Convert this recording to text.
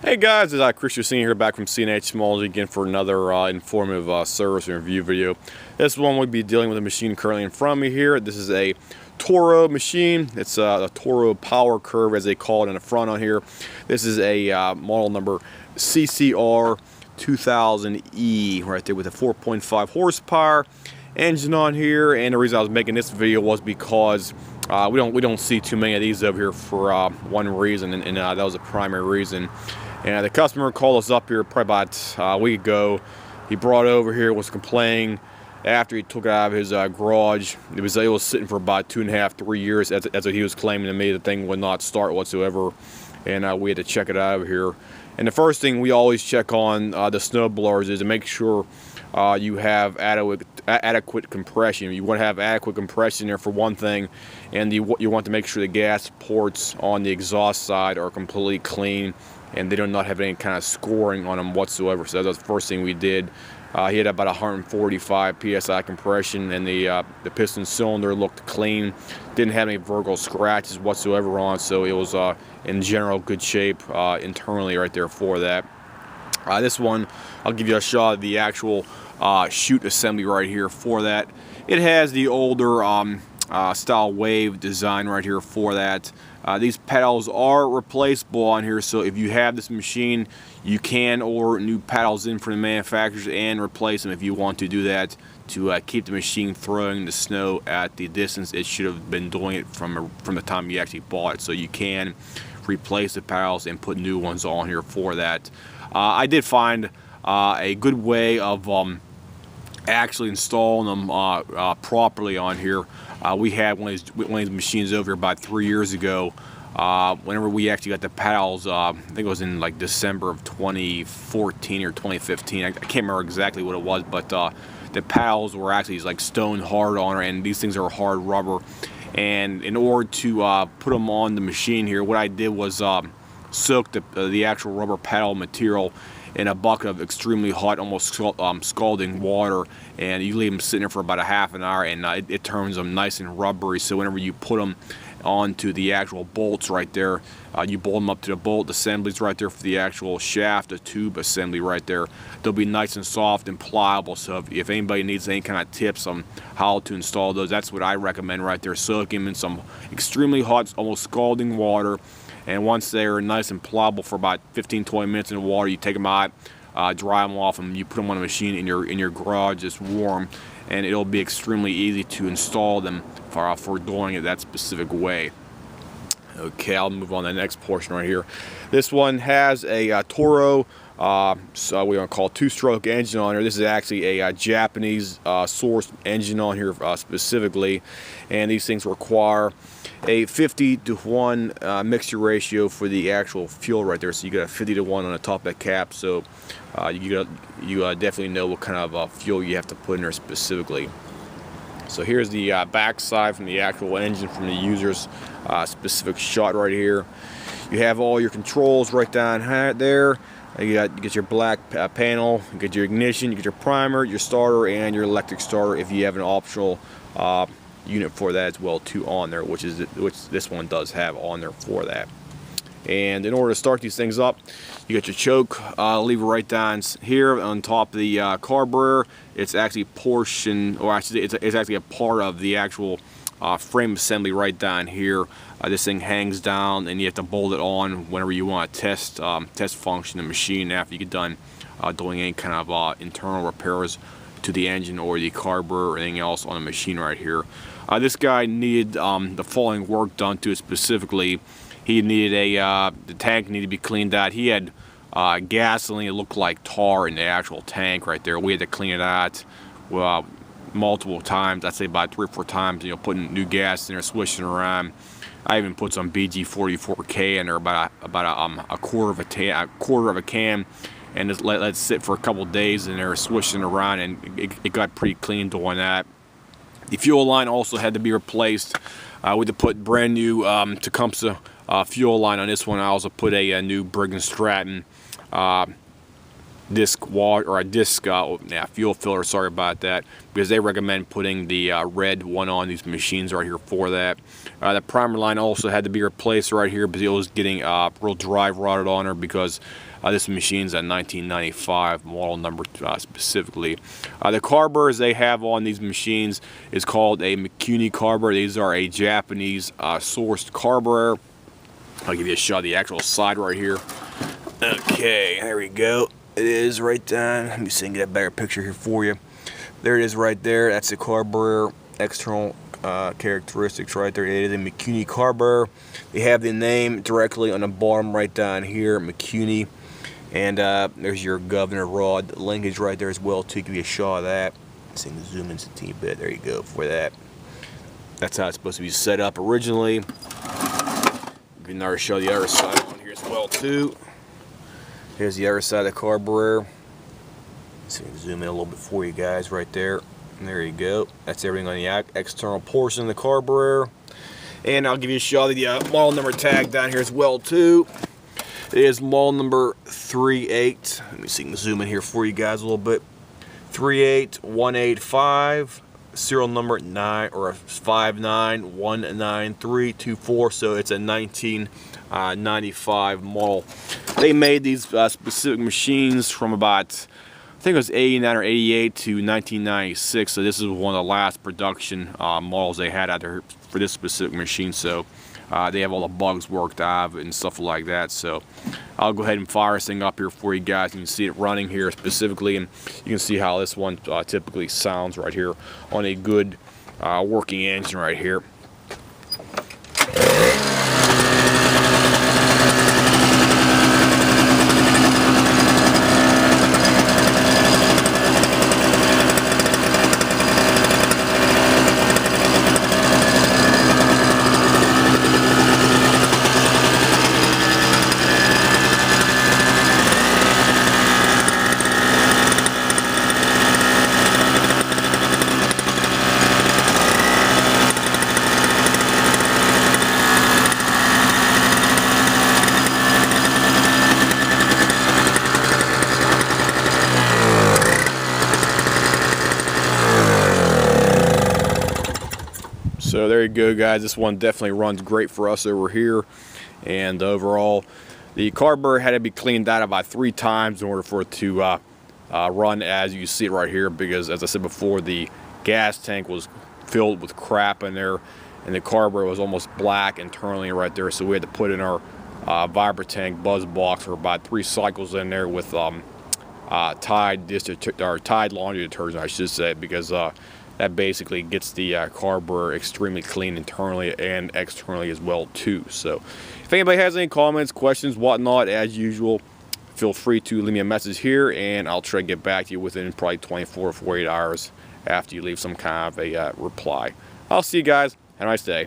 Hey guys, it's Chris You're here back from C&H Technology again for another informative service and review video. This one we'll be dealing with a machine currently in front of me here. This is a Toro machine. It's a Toro Power Curve as they call it in the front on here. This is a model number CCR2000E right there with a 4.5 horsepower engine on here. And the reason I was making this video was because we don't see too many of these over here for one reason, and that was the primary reason. And the customer called us up here probably about a week ago. He brought it over here, was complaining after he took it out of his garage. It was sitting for about 2.5 to 3 years, as what he was claiming to me. The thing would not start whatsoever, and we had to check it out over here. And the first thing we always check on the snow blowers is to make sure you have adequate compression. You want to have adequate compression there for one thing, and you want to make sure the gas ports on the exhaust side are completely clean and they do not have any kind of scoring on them whatsoever. So that's the first thing we did. He had about 145 psi compression, and the piston cylinder looked clean. Didn't have any vertical scratches whatsoever on, so it was in general good shape internally right there for that. This one, I'll give you a shot of the actual chute assembly right here for that. It has the older style wave design right here for that. These pedals are replaceable on here, so if you have this machine, you can order new pedals in from the manufacturers and replace them if you want to do that to keep the machine throwing the snow at the distance it should have been doing it from the time you actually bought it. So you can replace the pedals and put new ones on here for that. I did find a good way of actually installing them properly on here. We had one of these machines over here about 3 years ago. Whenever we actually got the pedals, I think it was in like December of 2014 or 2015. I can't remember exactly what it was, but the pedals were actually like stone hard on it, and these things are hard rubber. And in order to put them on the machine here, what I did was soak the actual rubber pedal material in a bucket of extremely hot, almost scalding water, and you leave them sitting there for about a half an hour, and it turns them nice and rubbery. So whenever you put them onto the actual bolts right there, you bolt them up to the bolt assemblies right there for the actual shaft, the tube assembly right there. They'll be nice and soft and pliable. So if anybody needs any kind of tips on how to install those, that's what I recommend right there. Soak them in some extremely hot, almost scalding water. And once they're nice and pliable for about 15-20 minutes in the water, you take them out, dry them off, and you put them on a machine in your garage, just warm, and it'll be extremely easy to install them for doing it that specific way. Okay, I'll move on to the next portion right here. This one has a Toro, so we want to call two-stroke engine on here. This is actually a Japanese sourced engine on here specifically, and these things require a 50-to-1 mixture ratio for the actual fuel right there. So you got a 50-to-1 on the top of that cap. So you definitely know what kind of fuel you have to put in there specifically. So here's the back side from the actual engine from the user's specific shot right here. You have all your controls right down there. You get your black panel, you get your ignition, you get your primer, your starter, and your electric starter if you have an optional unit for that as well too on there, which this one does have on there for that. And in order to start these things up, you got your choke lever right down here on top of the carburetor. It's actually it's actually a part of the actual frame assembly right down here. This thing hangs down, and you have to bolt it on whenever you want to test function the machine after you get done doing any kind of internal repairs to the engine or the carburetor or anything else on the machine right here. This guy needed the following work done to it specifically. He needed the tank needed to be cleaned out. He had gasoline, it looked like tar in the actual tank right there. We had to clean it out multiple times. I'd say about 3 or 4 times, putting new gas in there, swishing around. I even put some BG44K in there, about a quarter of a can, and just let it sit for a couple days in there, swishing around, and it got pretty clean doing that. The fuel line also had to be replaced. We had to put brand new Tecumseh fuel line on this one. I also put a new Briggs & Stratton disc wash or a disc fuel filler. Sorry about that, because they recommend putting the red one on these machines right here for that. The primer line also had to be replaced right here because it was getting real drive rotted on her, because this machine's a 1995 model number specifically. The carburetors they have on these machines is called a McCune carburetor. These are a Japanese sourced carburetor. I'll give you a shot of the actual side right here. Okay, there we go. It is right down. Let me see and get a better picture here for you. There it is right there. That's the carburetor external characteristics right there. It is a McCune carburetor. They have the name directly on the bottom right down here, McCune. And there's your governor rod linkage right there as well too. Give you a shot of that. Let's see, zoom in a teeny bit. There you go for that. That's how it's supposed to be set up originally. Give you another shot of the other side on here as well too. Here's the other side of the carburetor. So you can zoom in a little bit for you guys right there. And there you go. That's everything on the external portion of the carburetor. And I'll give you a shot of the model number tag down here as well too. It is model number 38. Let me see if I can zoom in here for you guys a little bit. 38185. Serial number 5919324. So it's a 1995 model. They made these specific machines from about, I think it was 89 or 88 to 1996. So this is one of the last production models they had out there for this specific machine. So they have all the bugs worked out and stuff like that. So I'll go ahead and fire this thing up here for you guys. You can see it running here specifically, and you can see how this one typically sounds right here on a good working engine right here. So there you go, guys. This one definitely runs great for us over here. And overall, the carburetor had to be cleaned out about 3 times in order for it to run as you see it right here, because as I said before, the gas tank was filled with crap in there, and the carburetor was almost black internally right there. So we had to put in our Vibratank buzz box for about 3 cycles in there with Tide laundry detergent, I should say, because that basically gets the carburetor extremely clean internally and externally as well too. So if anybody has any comments, questions, whatnot, as usual, feel free to leave me a message here, and I'll try to get back to you within probably 24 or 48 hours after you leave some kind of a reply. I'll see you guys. Have a nice day.